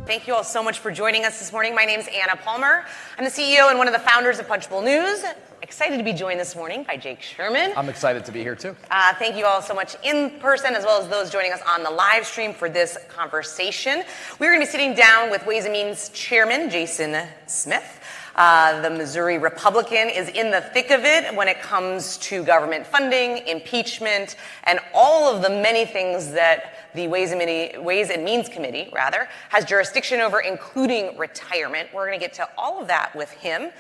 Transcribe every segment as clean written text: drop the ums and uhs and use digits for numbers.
Thank you all so much for joining us this morning. My name's Anna Palmer. I'm the CEO and one of the founders of Punchbowl News. Excited to be joined this morning by Jake Sherman. I'm excited to be here too. Thank you all so much in person as well as those joining us on the live stream for this conversation. We're going to be sitting down with Ways and Means Chairman Jason Smith. The Missouri Republican is in the thick of it when it comes to government funding, impeachment, and all of the many things that the Ways and Means Committee, has jurisdiction over, including retirement. We're going to get to all of that with him.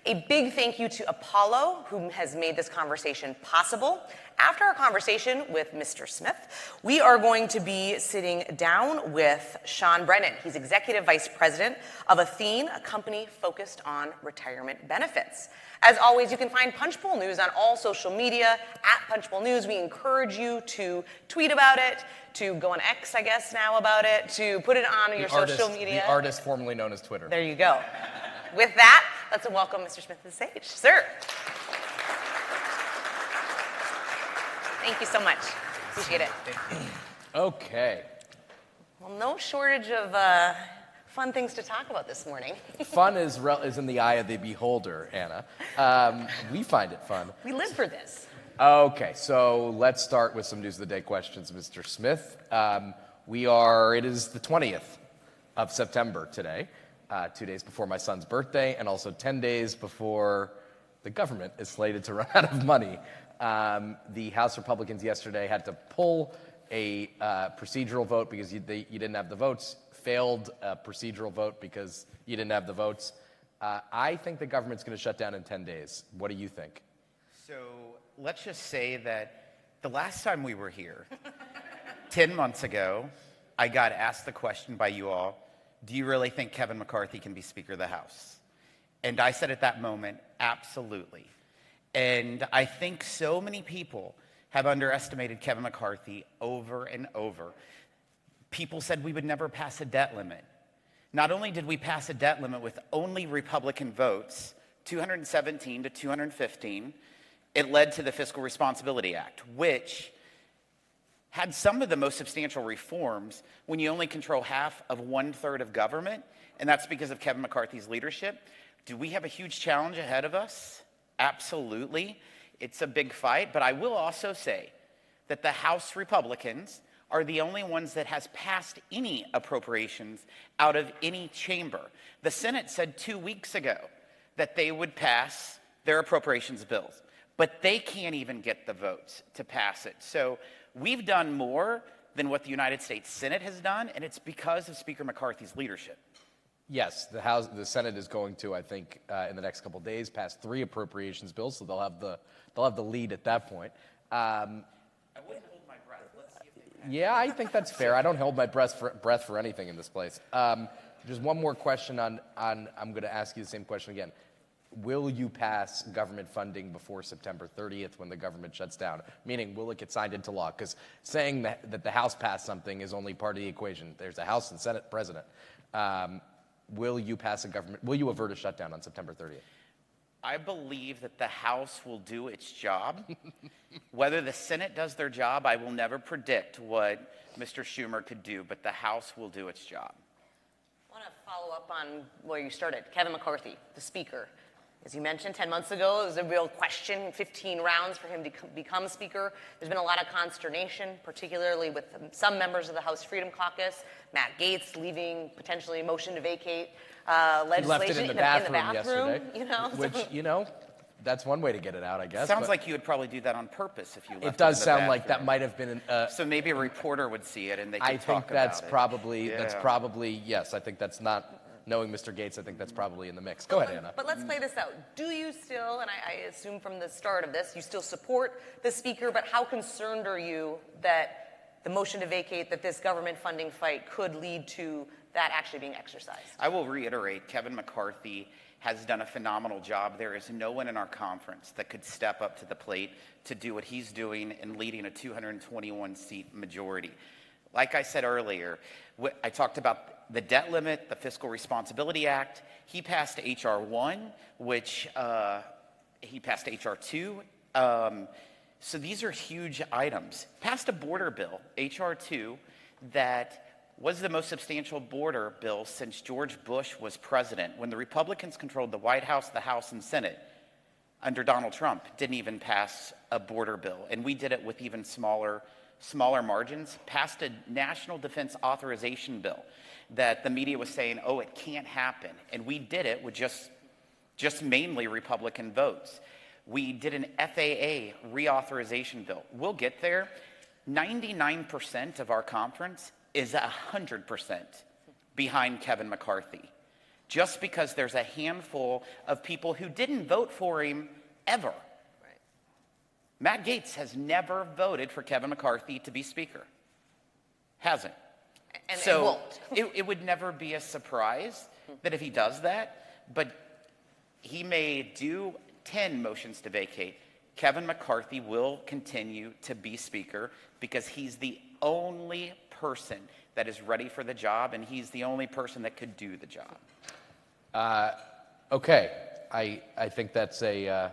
A big thank you to Apollo, who has made this conversation possible. After our conversation with Mr. Smith, we are going to be sitting down with Sean Brennan. He's Executive Vice President of Athene, a company focused on retirement benefits. As always, you can find Punchbowl News on all social media, at Punchbowl News. We encourage you to tweet about it, to go on X, I guess now about it, to put it on your social media. The artist formerly known as Twitter. There you go. With that, let's welcome Mr. Smith to the stage. Sir. Thank you so much. Appreciate it. Thank you. Okay. Well, no shortage of fun things to talk about this morning. Fun is in the eye of the beholder, Anna. We find it fun. We live for this. Okay, so let's start with some news of the day questions, Mr. Smith. It is the 20th of September today, 2 days before my son's birthday, and also 10 days before the government is slated to run out of money. The House Republicans yesterday had to pull a procedural vote because you didn't have the votes, failed a procedural vote because you didn't have the votes. I think the government's going to shut down in 10 days. What do you think? So let's just say that the last time we were here, 10 months ago, I got asked the question by you all, do you really think Kevin McCarthy can be Speaker of the House? And I said at that moment, absolutely. And I think so many people have underestimated Kevin McCarthy over and over. People said we would never pass a debt limit. Not only did we pass a debt limit with only Republican votes, 217 to 215, it led to the Fiscal Responsibility Act, which had some of the most substantial reforms when you only control half of 1/3 of government, and that's because of Kevin McCarthy's leadership. Do we have a huge challenge ahead of us? Absolutely. It's a big fight, but I will also say that the House Republicans are the only ones that has passed any appropriations out of any chamber. The Senate said 2 weeks ago that they would pass their appropriations bills, but they can't even get the votes to pass it. So we've done more than what the United States Senate has done, and it's because of Speaker McCarthy's leadership. Yes, the Senate is going to, I think, in the next couple of days, pass 3 appropriations bills, so they'll have the lead at that point. I wouldn't hold my breath. Let's see if they pass. Yeah, I think that's fair. I don't hold my breath for anything in this place. Just one more question on. I'm going to ask you the same question again. Will you pass government funding before September 30th when the government shuts down? Meaning, will it get signed into law? Because saying that the House passed something is only part of the equation. There's a House and Senate president. Will you pass will you avert a shutdown on September 30th? I believe that the House will do its job. Whether the Senate does their job, I will never predict what Mr. Schumer could do, but the House will do its job. I want to follow up on where you started. Kevin McCarthy, the Speaker. As you mentioned, 10 months ago, it was a real question, 15 rounds for him to become Speaker. There's been a lot of consternation, particularly with some members of the House Freedom Caucus, Matt Gaetz leaving potentially a motion to vacate legislation He left it in the bathroom yesterday. Which, that's one way to get it out, I guess. Sounds like you would probably do that on purpose if you left it. It does in the sound bathroom. like that might have been so maybe a reporter would see it and they could I talk think that's about it. probably Yeah. that's probably yes. I think that's not. Knowing Mr. Gaetz, I think that's probably in the mix. Go ahead, Anna. But let's play this out. Do you still, and I assume from the start of this, you still support the Speaker, but how concerned are you that the motion to vacate, that this government funding fight could lead to that actually being exercised? I will reiterate, Kevin McCarthy has done a phenomenal job. There is no one in our conference that could step up to the plate to do what he's doing in leading a 221-seat majority. Like I said earlier, I talked about the debt limit, the Fiscal Responsibility Act. He passed H.R. 1, which he passed H.R. 2. So these are huge items. Passed a border bill, H.R. 2, that was the most substantial border bill since George Bush was president, when the Republicans controlled the White House, the House, and Senate. Under Donald Trump, didn't even pass a border bill. And we did it with even smaller margins, passed a national defense authorization bill that the media was saying, oh, it can't happen. And we did it with just mainly Republican votes. We did an FAA reauthorization bill. We'll get there. 99% of our conference is 100% behind Kevin McCarthy, just because there's a handful of people who didn't vote for him ever. Right. Matt Gaetz has never voted for Kevin McCarthy to be Speaker. Hasn't. And So won't. it would never be a surprise that if he does that, but he may do 10 motions to vacate. Kevin McCarthy will continue to be Speaker because he's the only person that is ready for the job, and he's the only person that could do the job. Okay, I think that's A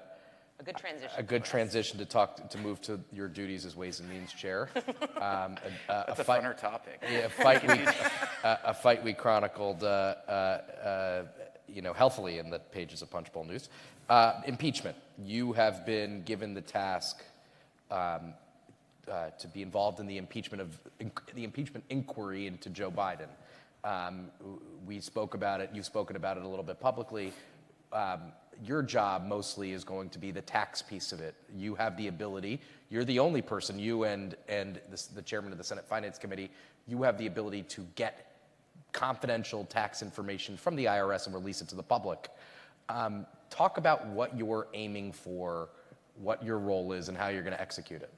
good transition. a good transition to move to your duties as Ways and Means Chair. That's a funner topic. Yeah, a fight we chronicled, healthily in the pages of Punchbowl News. Impeachment. You have been given the task to be involved in the impeachment inquiry into Joe Biden. We spoke about it. You've spoken about it a little bit publicly. Your job mostly is going to be the tax piece of it. You have the ability. You're the only person. You and the chairman of the Senate Finance Committee. You have the ability to get confidential tax information from the IRS and release it to the public. Talk about what you're aiming for, what your role is, and how you're going to execute it.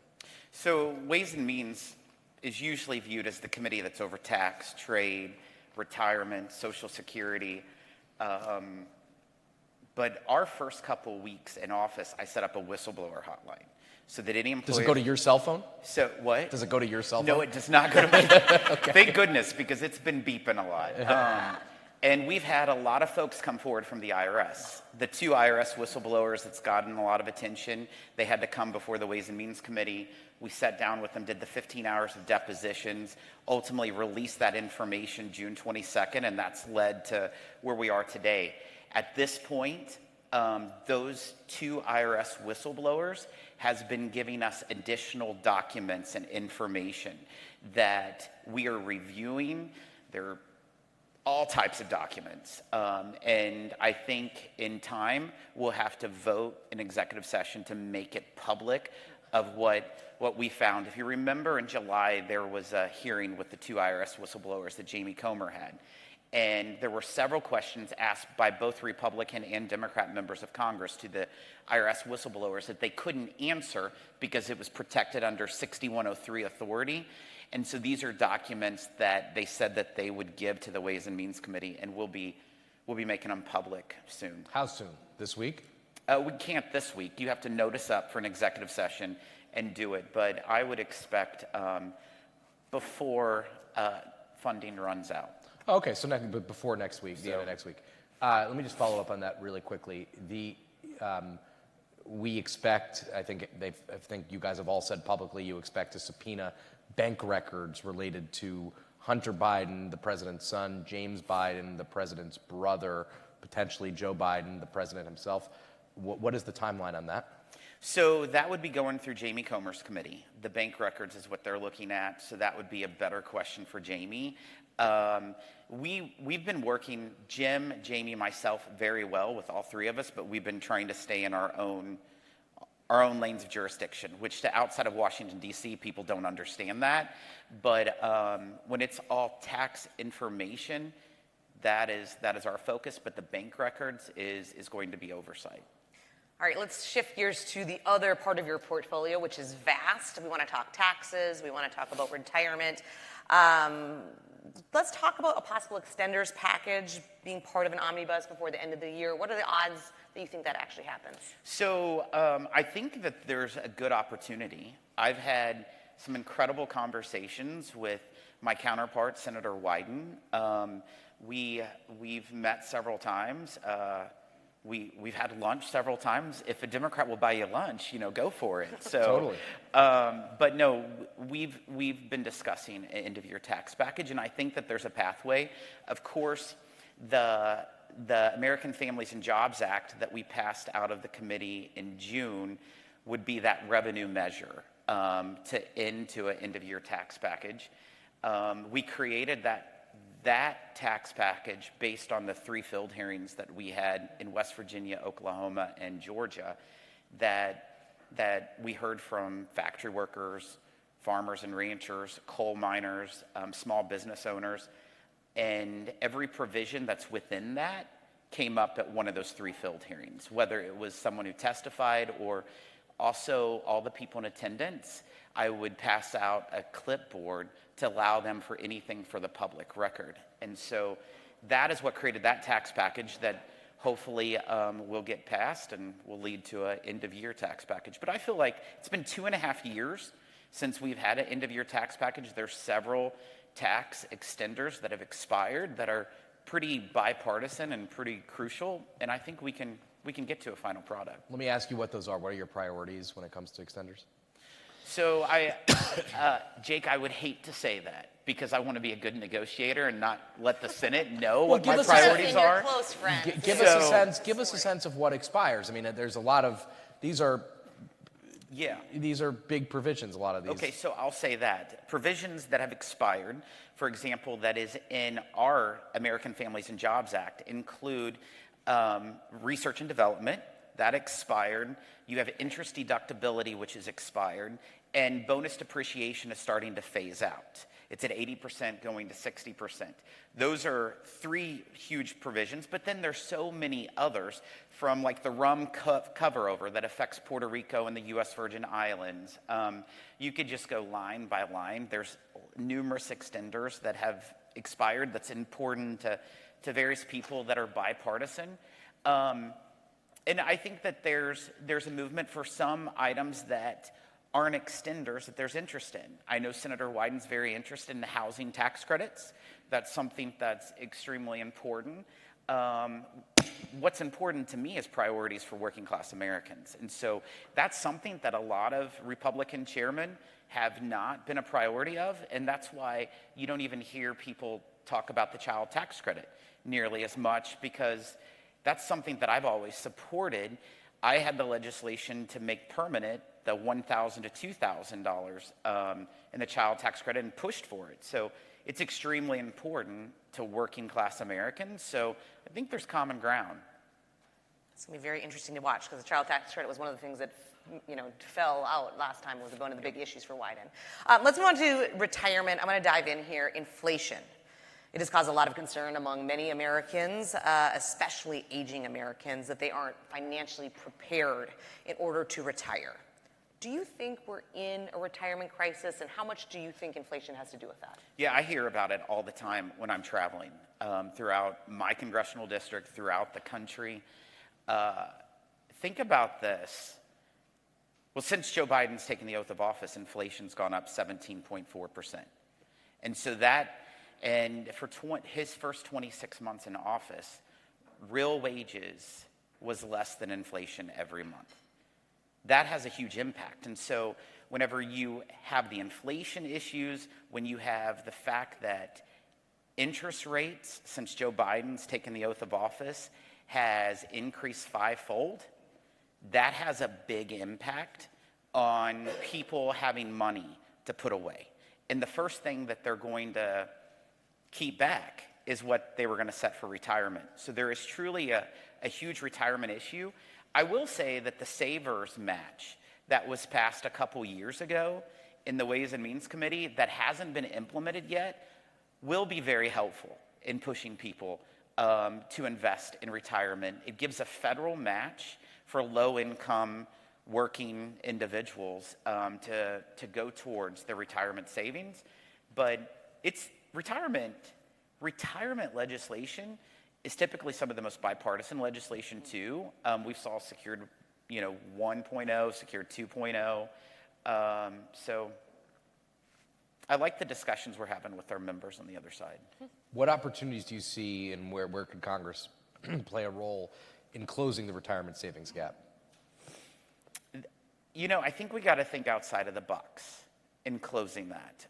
So Ways and Means is usually viewed as the committee that's over tax, trade, retirement, Social Security. But our first couple weeks in office, I set up a whistleblower hotline so that any employer... Does it go to your cell phone? So what? Does it go to your cell phone? No, it does not go to me. Okay. Thank goodness, because it's been beeping a lot. And we've had a lot of folks come forward from the IRS. The 2 IRS whistleblowers that's gotten a lot of attention, they had to come before the Ways and Means Committee. We sat down with them, did the 15 hours of depositions, ultimately released that information June 22nd, and that's led to where we are today. At this point, those 2 IRS whistleblowers has been giving us additional documents and information that we are reviewing. They're all types of documents. And I think in time, we'll have to vote in executive session to make it public of what we found. If you remember in July, there was a hearing with the 2 IRS whistleblowers that Jamie Comer had. And there were several questions asked by both Republican and Democrat members of Congress to the IRS whistleblowers that they couldn't answer because it was protected under 6103 authority. And so these are documents that they said that they would give to the Ways and Means Committee, and we'll be making them public soon. How soon? This week? We can't this week. You have to notice up for an executive session and do it. But I would expect before funding runs out. Okay, so before next week, the end of next week. Let me just follow up on that really quickly. We expect, I think you guys have all said publicly, you expect to subpoena bank records related to Hunter Biden, the president's son, James Biden, the president's brother, potentially Joe Biden, the president himself. What is the timeline on that? So that would be going through Jamie Comer's committee. The bank records is what they're looking at, so that would be a better question for Jamie. We've been working, Jim, Jamie, myself, very well with all 3 of us, but we've been trying to stay in our own lanes of jurisdiction, which to outside of Washington, D.C., people don't understand that. But when it's all tax information, that is our focus, but the bank records is going to be oversight. All right, let's shift gears to the other part of your portfolio, which is vast. We want to talk taxes. We want to talk about retirement. Let's talk about a possible extenders package being part of an omnibus before the end of the year. What are the odds that you think that actually happens? So I think that there's a good opportunity. I've had some incredible conversations with my counterpart, Senator Wyden. We've met several times. we've had lunch several times. If a Democrat will buy you lunch, go for it. So, Totally. But no, we've been discussing an end-of-year tax package, and I think that there's a pathway. Of course, the American Families and Jobs Act that we passed out of the committee in June would be that revenue measure to an end-of-year tax package. We created that tax package based on the 3 field hearings that we had in West Virginia, Oklahoma, and Georgia that we heard from factory workers, farmers and ranchers, coal miners, small business owners, and every provision that's within that came up at one of those 3 field hearings, whether it was someone who testified or also all the people in attendance. I would pass out a clipboard to allow them for anything for the public record. And so that is what created that tax package that hopefully will get passed and will lead to an end-of-year tax package. But I feel like it's been 2.5 years since we've had an end-of-year tax package. There's several tax extenders that have expired that are pretty bipartisan and pretty crucial, and I think we can get to a final product. Let me ask you what those are. What are your priorities when it comes to extenders? So Jake, I would hate to say that because I want to be a good negotiator and not let the Senate know what my priorities You're are. close friends. Give us a sense. Give us a sense of what expires. I mean, there's a lot of these are big provisions. A lot of these. Okay, so I'll say that provisions that have expired, for example, that is in our American Families and Jobs Act, include research and development. That expired. You have interest deductibility, which is expired, and bonus depreciation is starting to phase out. It's at 80% going to 60%. Those are 3 huge provisions, but then there's so many others, from like the rum cover over that affects Puerto Rico and the U.S. Virgin Islands. You could just go line by line. There's numerous extenders that have expired that's important to various people that are bipartisan. And I think that there's a movement for some items that aren't extenders that there's interest in. I know Senator Wyden's very interested in the housing tax credits. That's something that's extremely important. What's important to me is priorities for working class Americans. And so that's something that a lot of Republican chairmen have not been a priority of, and that's why you don't even hear people talk about the child tax credit nearly as much, because that's something that I've always supported. I had the legislation to make permanent the $1,000 to $2,000 in the child tax credit and pushed for it. So it's extremely important to working class Americans. So I think there's common ground. It's going to be very interesting to watch because the child tax credit was one of the things that fell out last time. Was one of the big issues for Wyden. Let's move on to retirement. I'm going to dive in here. Inflation. It has caused a lot of concern among many Americans, especially aging Americans, that they aren't financially prepared in order to retire. Do you think we're in a retirement crisis, and how much do you think inflation has to do with that? Yeah, I hear about it all the time when I'm traveling throughout my congressional district, throughout the country. Think about this. Well, since Joe Biden's taken the oath of office, inflation's gone up 17.4%. And so for his first 26 months in office, real wages was less than inflation every month. That has a huge impact. And so whenever you have the inflation issues, when you have the fact that interest rates, since Joe Biden's taken the oath of office, has increased 5-fold, that has a big impact on people having money to put away. And the first thing that they're going to keep back is what they were going to set for retirement. So there is truly a huge retirement issue. I will say that the Savers match that was passed a couple years ago in the Ways and Means Committee that hasn't been implemented yet will be very helpful in pushing people to invest in retirement. It gives a federal match for low-income working individuals to go towards their retirement savings. But it's retirement legislation is typically some of the most bipartisan legislation too. We saw Secured 1.0, Secured 2.0. So I like the discussions we're having with our members on the other side. What opportunities do you see, and where could Congress play a role in closing the retirement savings gap? You know, I think we got to think outside of the box in closing that.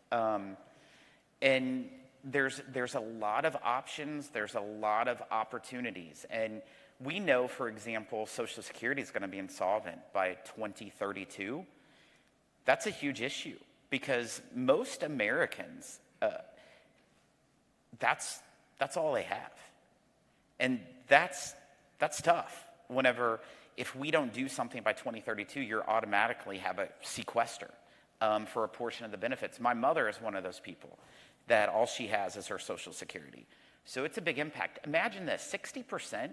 And there's a lot of options, there's a lot of opportunities. And we know, for example, Social Security is going to be insolvent by 2032. That's a huge issue because most Americans, that's all they have. And that's tough. If we don't do something by 2032, you automatically have a sequester for a portion of the benefits. My mother is one of those people that all she has is her Social Security. So it's a big impact. Imagine this, 60%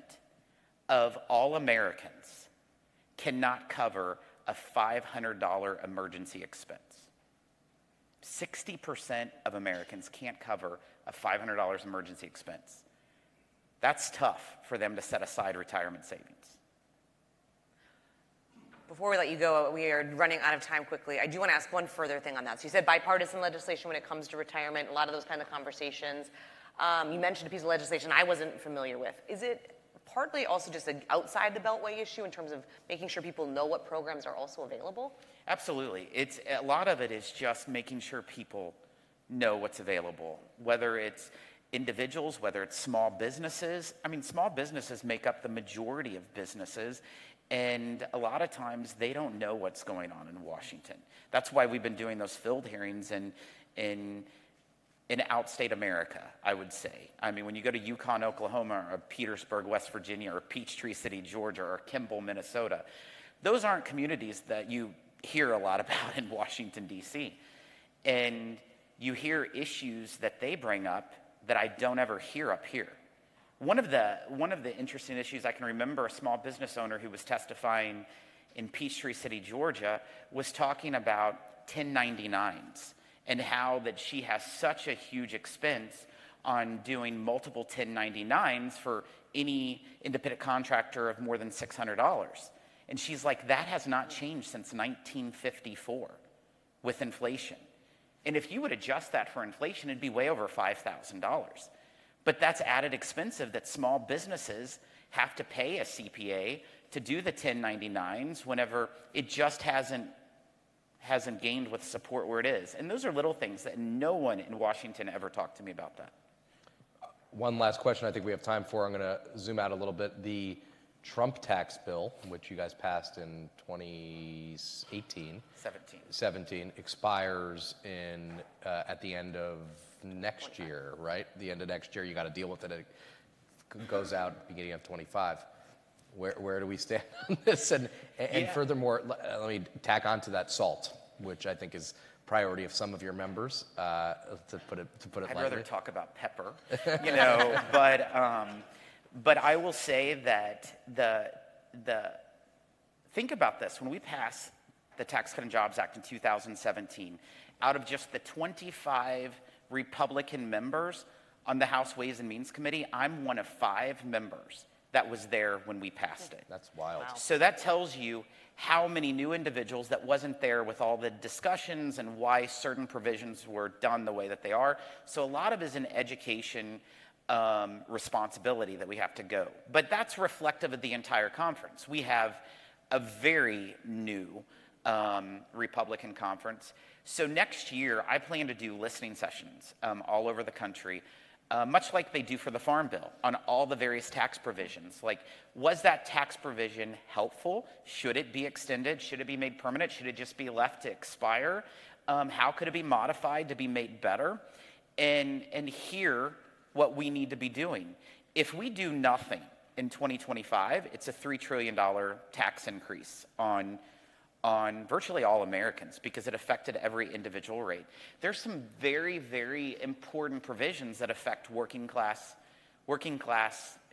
of all Americans cannot cover a $500 emergency expense. 60% of Americans can't cover a $500 emergency expense. That's tough for them to set aside retirement savings. Before we let you go, we are running out of time quickly. I do want to ask one further thing on that. So you said bipartisan legislation when it comes to retirement, a lot of those kind of conversations. You mentioned a piece of legislation I wasn't familiar with. Is it partly also just an outside the Beltway issue in terms of making sure people know what programs are also available? Absolutely. A lot of it is just making sure people know what's available, whether it's individuals, whether it's small businesses. I mean, small businesses make up the majority of businesses, and a lot of times they don't know what's going on in Washington. That's why we've been doing those field hearings in outstate America, I would say. I mean, when you go to Yukon, Oklahoma, or Petersburg, West Virginia, or Peachtree City, Georgia, or Kimball, Minnesota, those aren't communities that you hear a lot about in Washington, D.C. And you hear issues that they bring up that I don't ever hear up here. One of the interesting issues I can remember, a small business owner who was testifying in Peachtree City, Georgia, was talking about 1099s and how that she has such a huge expense on doing multiple 1099s for any independent contractor of more than $600. And she's like, that has not changed since 1954 with inflation. And if you would adjust that for inflation, it'd be way over $5,000. But that's added expensive that small businesses have to pay a CPA to do the 1099s whenever it just hasn't gained with support where it is. And those are little things that no one in Washington ever talked to me about that. One last question I think we have time for. I'm going to zoom out a little bit. The Trump tax bill, which you guys passed in 2018, 17, expires at the end of next year, right? The end of next year, you got to deal with it. It goes out beginning of 25. Where do we stand on this? And furthermore, let me tack on to that SALT, which I think is priority of some of your members, to put it lightly. I'd rather talk about pepper, but I will say that think about this. When we passed the Tax Cut and Jobs Act in 2017, out of just the 25 Republican members on the House Ways and Means Committee, I'm one of 5 members that was there when we passed it. That's wild. Wow. So that tells you how many new individuals that wasn't there with all the discussions and why certain provisions were done the way that they are. So a lot of it is an education responsibility that we have to go. But that's reflective of the entire conference. We have a very new Republican conference. So next year, I plan to do listening sessions all over the country, much like they do for the Farm Bill, on all the various tax provisions. Like, was that tax provision helpful? Should it be extended? Should it be made permanent? Should it just be left to expire? How could it be modified to be made better? And hear what we need to be doing. If we do nothing in 2025, it's a $3 trillion tax increase on virtually all Americans because it affected every individual rate. There's some very, very important provisions that affect working class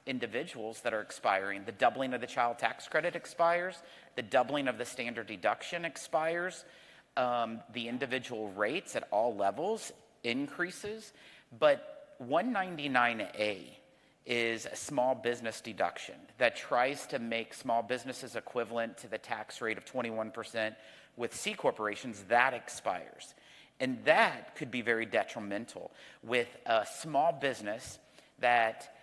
individuals that are expiring. The doubling of the child tax credit expires. The doubling of the standard deduction expires. The individual rates at all levels increases. But 199A is a small business deduction that tries to make small businesses equivalent to the tax rate of 21% with C corporations. That expires. And that could be very detrimental with a small business that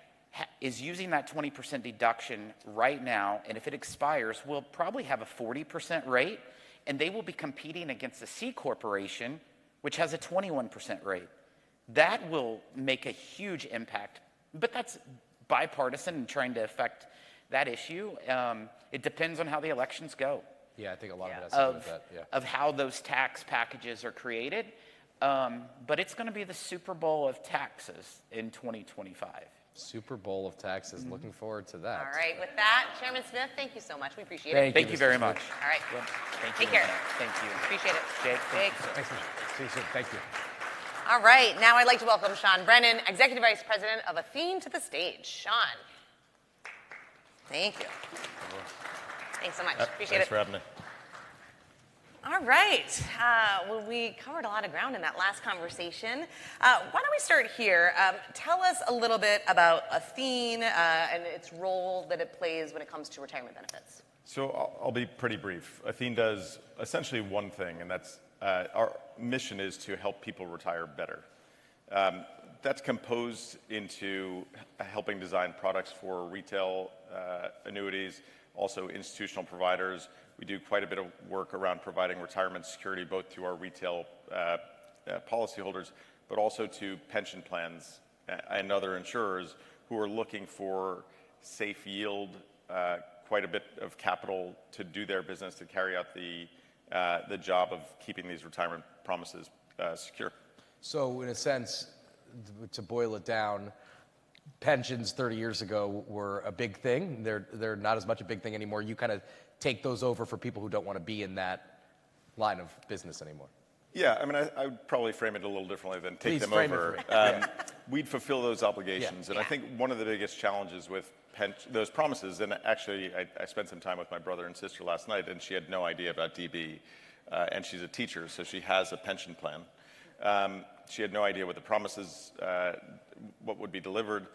is using that 20% deduction right now, and if it expires, we'll probably have a 40% rate, and they will be competing against a C corporation, which has a 21% rate. That will make a huge impact, but that's bipartisan and trying to affect that issue. It depends on how the elections go. Yeah, I think a lot of it has to do with that. Yeah. Of how those tax packages are created. But it's going to be the Super Bowl of taxes in 2025. Super Bowl of taxes. Looking forward to that. All right, with that, Chairman Smith, thank you so much. We appreciate Thank it. Thank you very much. All right. Well, thank Take you. care. Thank you. Appreciate it. Jake, thank you. Thanks. See you soon. Thank you. All right, now I'd like to welcome Sean Brennan, Executive Vice President of Athene, to the stage. Sean. Thank you. Thanks so much. Appreciate Thanks it. for having me. All right. Well, we covered a lot of ground in that last conversation. Why don't we start here? Tell us a little bit about Athene and its role that it plays when it comes to retirement benefits. So I'll be pretty brief. Athene does essentially one thing, and that's our mission is to help people retire better. That's composed into helping design products for retail annuities, also institutional providers. We do quite a bit of work around providing retirement security both to our retail policyholders, but also to pension plans and other insurers who are looking for safe yield, quite a bit of capital to do their business, to carry out the job of keeping these retirement promises secure. So in a sense, to boil it down, pensions 30 years ago were a big thing. They're not as much a big thing anymore. You kind of take those over for people who don't want to be in that line of business anymore. Yeah, I mean, I would probably frame it a little differently than take Please them frame it over. for me. We'd fulfill those obligations, and I think one of the biggest challenges with those promises, and actually I spent some time with my brother and sister last night, and she had no idea about DB, and she's a teacher, so she has a pension plan. She had no idea what the promises, what would be delivered.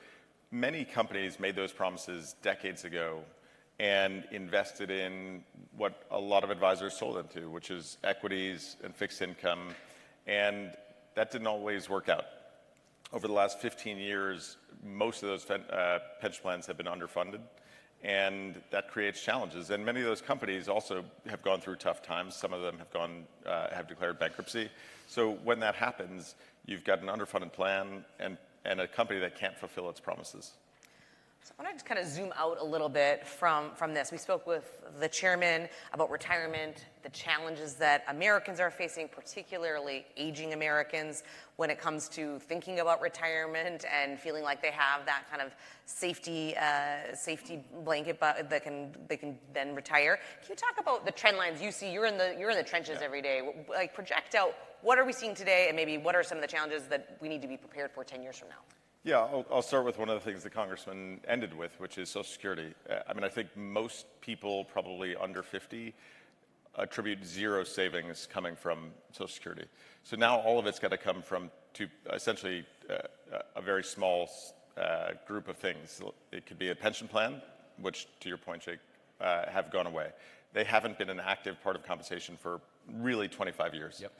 Many companies made those promises decades ago and invested in what a lot of advisors sold them to, which is equities and fixed income, and that didn't always work out. Over the last 15 years, most of those pension plans have been underfunded, and that creates challenges. And many of those companies also have gone through tough times. Some of them have declared bankruptcy. So when that happens, you've got an underfunded plan and a company that can't fulfill its promises. So I want to just kind of zoom out a little bit from this. We spoke with the chairman about retirement, the challenges that Americans are facing, particularly aging Americans, when it comes to thinking about retirement and feeling like they have that kind of safety blanket that they can then retire. Can you talk about the trend lines you see? You're in the trenches every day. Like, project out, what are we seeing today, and maybe what are some of the challenges that we need to be prepared for 10 years from now? Yeah, I'll start with one of the things the congressman ended with, which is Social Security. I mean, I think most people, probably under 50, attribute zero savings coming from Social Security. So now all of it's got to come from essentially a very small group of things. It could be a pension plan, which, to your point, Jake, have gone away. They haven't been an active part of compensation for really 25 years. Yep.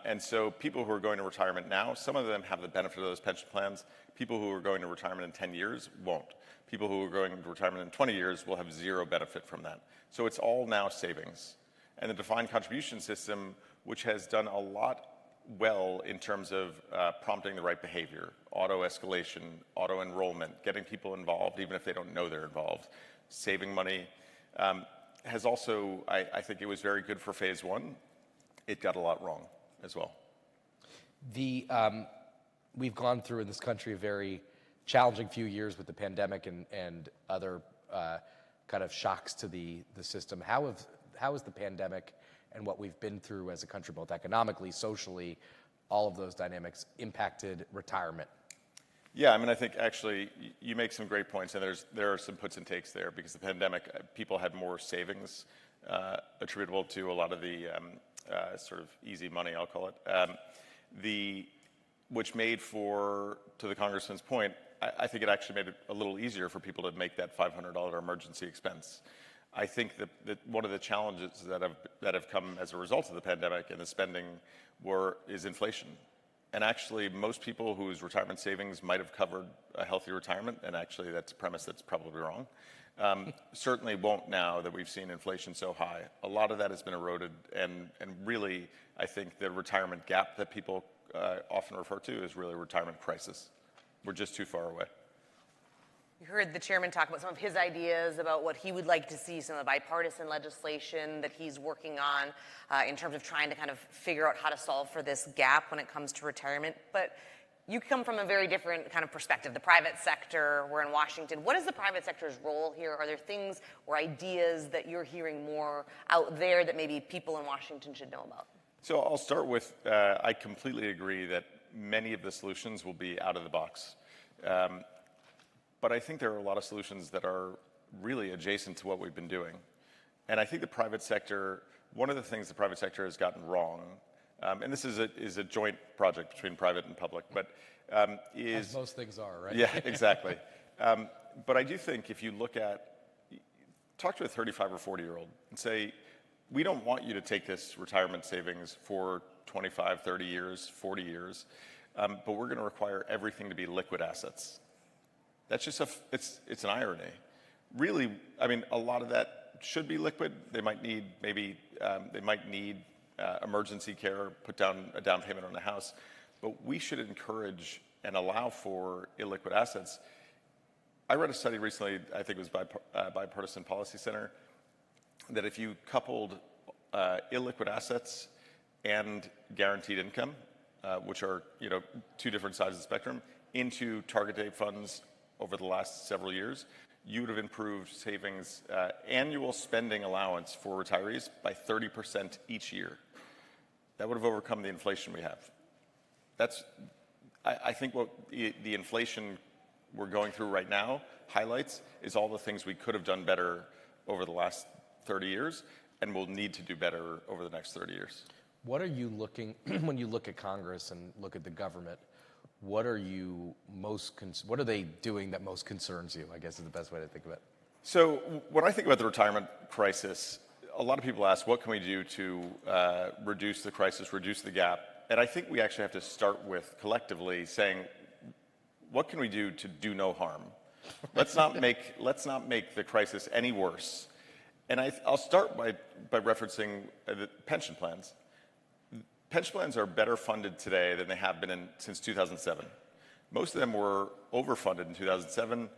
And so people who are going to retirement now, some of them have the benefit of those pension plans. People who are going to retirement in 10 years won't. People who are going to retirement in 20 years will have zero benefit from that. So it's all now savings. And the defined contribution system, which has done a lot well in terms of prompting the right behavior, auto-escalation, auto-enrollment, getting people involved even if they don't know they're involved, saving money, has also, I think it was very good for phase one. It got a lot wrong as well. We've gone through in this country a very challenging few years with the pandemic and other kind of shocks to the system. How has the pandemic and what we've been through as a country, both economically, socially, all of those dynamics impacted retirement? Yeah, I mean, I think actually you make some great points, and there are some puts and takes there because the pandemic, people had more savings attributable to a lot of the sort of easy money, I'll call it, which made to the congressman's point, I think it actually made it a little easier for people to make that $500 emergency expense. I think that one of the challenges that have come as a result of the pandemic and the spending is inflation. And actually, most people whose retirement savings might have covered a healthy retirement, and actually that's a premise that's probably wrong, certainly won't now that we've seen inflation so high. A lot of that has been eroded, and really, I think the retirement gap that people often refer to is really a retirement crisis. We're just too far away. You heard the chairman talk about some of his ideas about what he would like to see, some of the bipartisan legislation that he's working on in terms of trying to kind of figure out how to solve for this gap when it comes to retirement. But you come from a very different kind of perspective, the private sector. We're in Washington. What is the private sector's role here? Are there things or ideas that you're hearing more out there that maybe people in Washington should know about? So I'll start with, I completely agree that many of the solutions will be out of the box. But I think there are a lot of solutions that are really adjacent to what we've been doing. And I think the private sector, one of the things the private sector has gotten wrong, and this is a joint project between private and public, but is... As most things are, right? Yeah, exactly. But I do think if you talk to a 35 or 40-year-old and say, we don't want you to take this retirement savings for 25, 30 years, 40 years, but we're going to require everything to be liquid assets. That's just it's an irony. Really, I mean, a lot of that should be liquid. They might need emergency care, put down a down payment on a house, but we should encourage and allow for illiquid assets. I read a study recently, I think it was by Bipartisan Policy Center, that if you coupled illiquid assets and guaranteed income, which are two different sides of the spectrum, into target date funds over the last several years, you would have improved savings, annual spending allowance for retirees by 30% each year. That would have overcome the inflation we have. I think what the inflation we're going through right now highlights is all the things we could have done better over the last 30 years and will need to do better over the next 30 years. What are you looking, when you look at Congress and look at the government, what are they doing that most concerns you, I guess is the best way to think of it? So when I think about the retirement crisis, a lot of people ask, what can we do to reduce the crisis, reduce the gap? And I think we actually have to start with collectively saying, what can we do to do no harm? Let's not make the crisis any worse. And I'll start by referencing the pension plans. Pension plans are better funded today than they have been since 2007. Most of them were overfunded in 2007.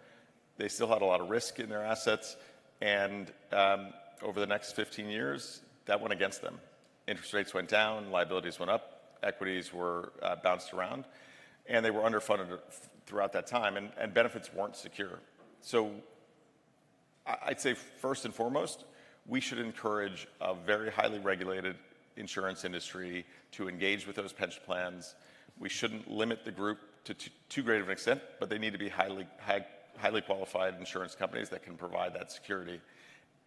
They still had a lot of risk in their assets, and over the next 15 years, that went against them. Interest rates went down, liabilities went up, equities were bounced around, and they were underfunded throughout that time, and benefits weren't secure. So I'd say first and foremost, we should encourage a very highly regulated insurance industry to engage with those pension plans. We shouldn't limit the group to too great of an extent, but they need to be highly qualified insurance companies that can provide that security.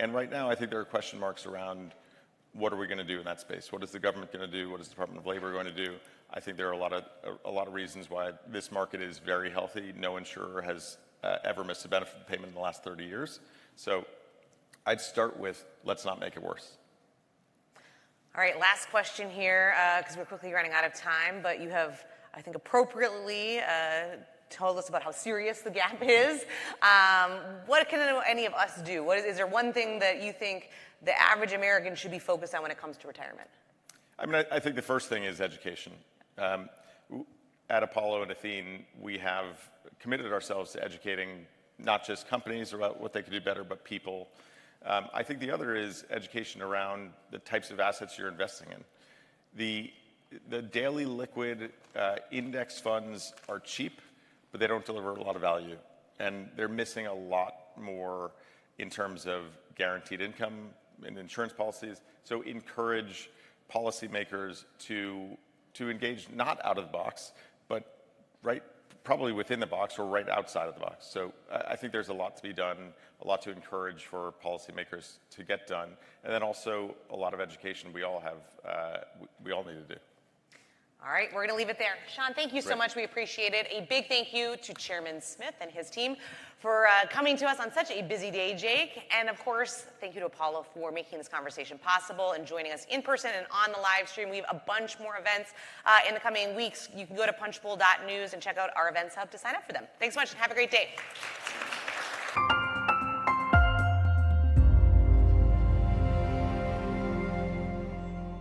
And right now, I think there are question marks around what are we going to do in that space? What is the government going to do? What is the Department of Labor going to do? I think there are a lot of reasons why this market is very healthy. No insurer has ever missed a benefit payment in the last 30 years. So I'd start with, let's not make it worse. All right, last question here, because we're quickly running out of time, but you have, I think, appropriately told us about how serious the gap is. What can any of us do? Is there one thing that you think the average American should be focused on when it comes to retirement? I mean, I think the first thing is education. At Apollo and Athene, we have committed ourselves to educating not just companies about what they could do better, but people. I think the other is education around the types of assets you're investing in. The daily liquid index funds are cheap, but they don't deliver a lot of value. And they're missing a lot more in terms of guaranteed income and insurance policies. So encourage policymakers to engage not out of the box, but probably within the box or right outside of the box. So I think there's a lot to be done, a lot to encourage for policymakers to get done, and then also a lot of education we all need to do. All right, we're going to leave it there. Sean, thank you so Great. much. We appreciate it. A big thank you to Chairman Smith and his team for coming to us on such a busy day, Jake. And of course, thank you to Apollo for making this conversation possible and joining us in person and on the live stream. We have a bunch more events in the coming weeks. You can go to punchbowl.news and check out our events hub to sign up for them. Thanks so much and have a great day.